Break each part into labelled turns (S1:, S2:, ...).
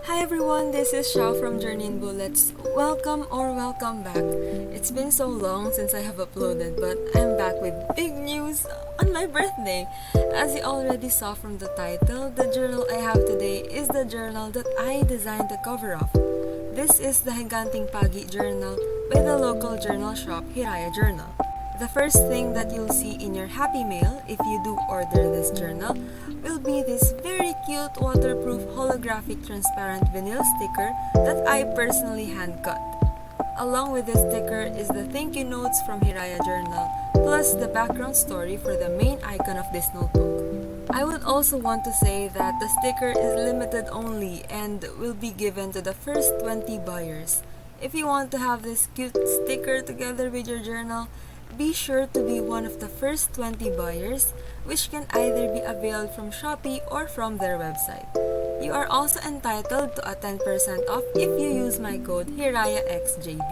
S1: Hi everyone, this is Shao from Journey in Bullets. Welcome or welcome back. It's been so long since I have uploaded, but I'm back with big news on my birthday. As you already saw from the title, the journal I have today is the journal that I designed the cover of. This is the Higanteng Pagi Journal by the local journal shop Hiraya Journal. The first thing that you'll see in your Happy Mail if you do order this journal will be this very cute waterproof holographic transparent vinyl sticker that I personally hand cut. Along with this sticker is the thank you notes from Hiraya Journal plus the background story for the main icon of this notebook. I would also want to say that the sticker is limited only and will be given to the first 20 buyers. If you want to have this cute sticker together with your journal, be sure to be one of the first 20 buyers, which can either be availed from Shopee or from their website. You are also entitled to a 10% off if you use my code HirayaXJB.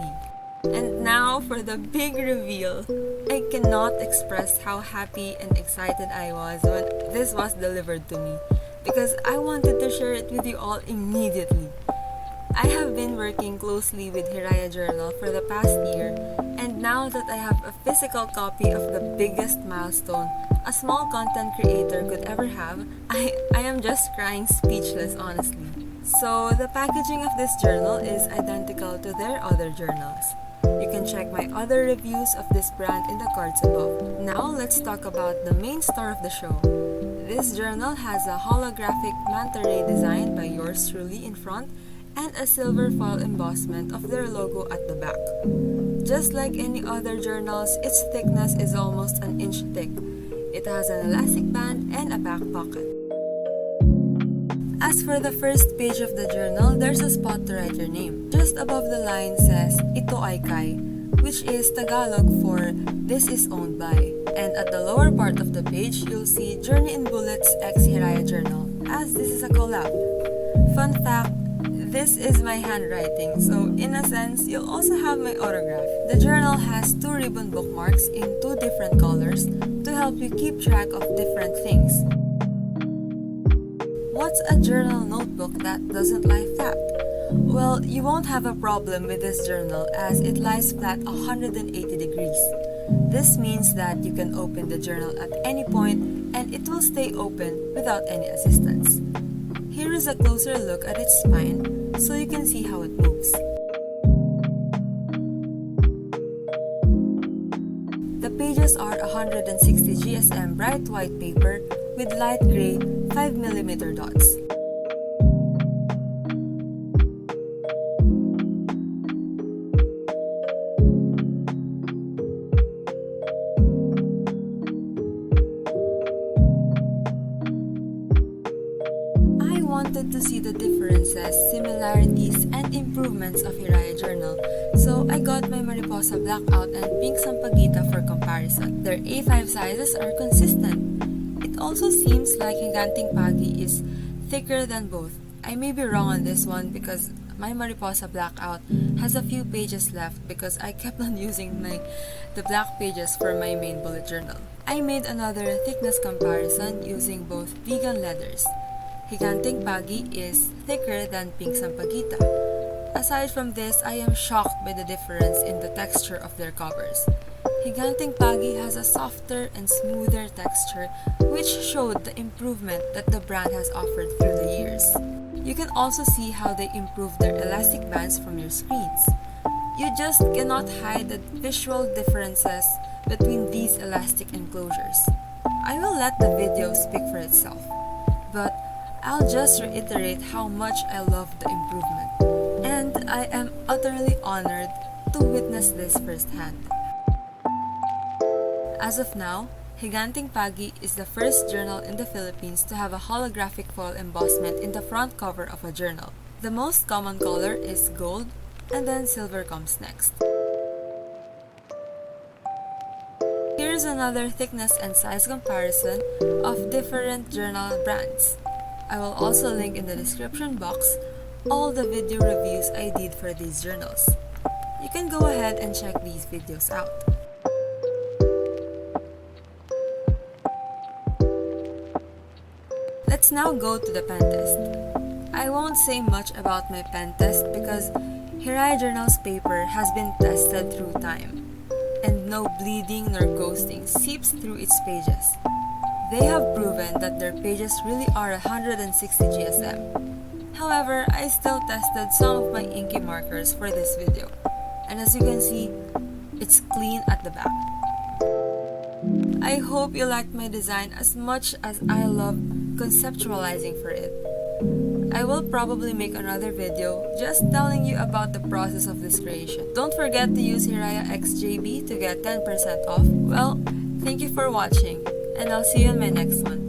S1: And now for the big reveal. I cannot express how happy and excited I was when this was delivered to me because I wanted to share it with you all immediately. I have been working closely with Hiraya Journal for the past year, and now that I have a physical copy of the biggest milestone a small content creator could ever have, I am just crying speechless, honestly. So, the packaging of this journal is identical to their other journals. You can check my other reviews of this brand in the cards above. Now, let's talk about the main star of the show. This journal has a holographic manta ray design by yours truly in front and a silver foil embossment of their logo at the back. Just like any other journals, its thickness is almost an inch thick. It has an elastic band and a back pocket. As for the first page of the journal, there's a spot to write your name. Just above the line says, Ito ay kay, which is Tagalog for this is owned by. And at the lower part of the page, you'll see Journey in Bullets x Hiraya Journal, as this is a collab. Fun fact, this is my handwriting, so in a sense, you'll also have my autograph. The journal has 2 ribbon bookmarks in 2 different colors to help you keep track of different things. What's a journal notebook that doesn't lie flat? Well, you won't have a problem with this journal as it lies flat 180 degrees. This means that you can open the journal at any point and it will stay open without any assistance. Here is a closer look at its spine so you can see how it moves. The pages are 160 GSM bright white paper with light gray 5mm dots. I wanted to see the differences, similarities, and improvements of Hiraya Journal, so I got my Mariposa Blackout and Pink Sampaguita for comparison. Their A5 sizes are consistent. It also seems like Higanteng Pagi is thicker than both. I may be wrong on this one because my Mariposa Blackout has a few pages left because I kept on using the black pages for my main bullet journal. I made another thickness comparison using both vegan leathers. Higanteng Pagi is thicker than Pink Sampaguita. Aside from this, I am shocked by the difference in the texture of their covers. Higanteng Pagi has a softer and smoother texture which showed the improvement that the brand has offered through the years. You can also see how they improved their elastic bands from your screens. You just cannot hide the visual differences between these elastic enclosures. I will let the video speak for itself, but I'll just reiterate how much I love the improvement, and I am utterly honored to witness this firsthand. As of now, Higanteng Pagi is the first journal in the Philippines to have a holographic foil embossment in the front cover of a journal. The most common color is gold, and then silver comes next. Here's another thickness and size comparison of different journal brands. I will also link in the description box all the video reviews I did for these journals. You can go ahead and check these videos out. Let's now go to the pen test. I won't say much about my pen test because Hiraya Journal's paper has been tested through time, and no bleeding nor ghosting seeps through its pages. They have proven that their pages really are 160 GSM. However, I still tested some of my inky markers for this video, and as you can see, it's clean at the back. I hope you liked my design as much as I love conceptualizing for it. I will probably make another video just telling you about the process of this creation. Don't forget to use Hiraya XJB to get 10% off. Well, thank you for watching, and I'll see you in my next one.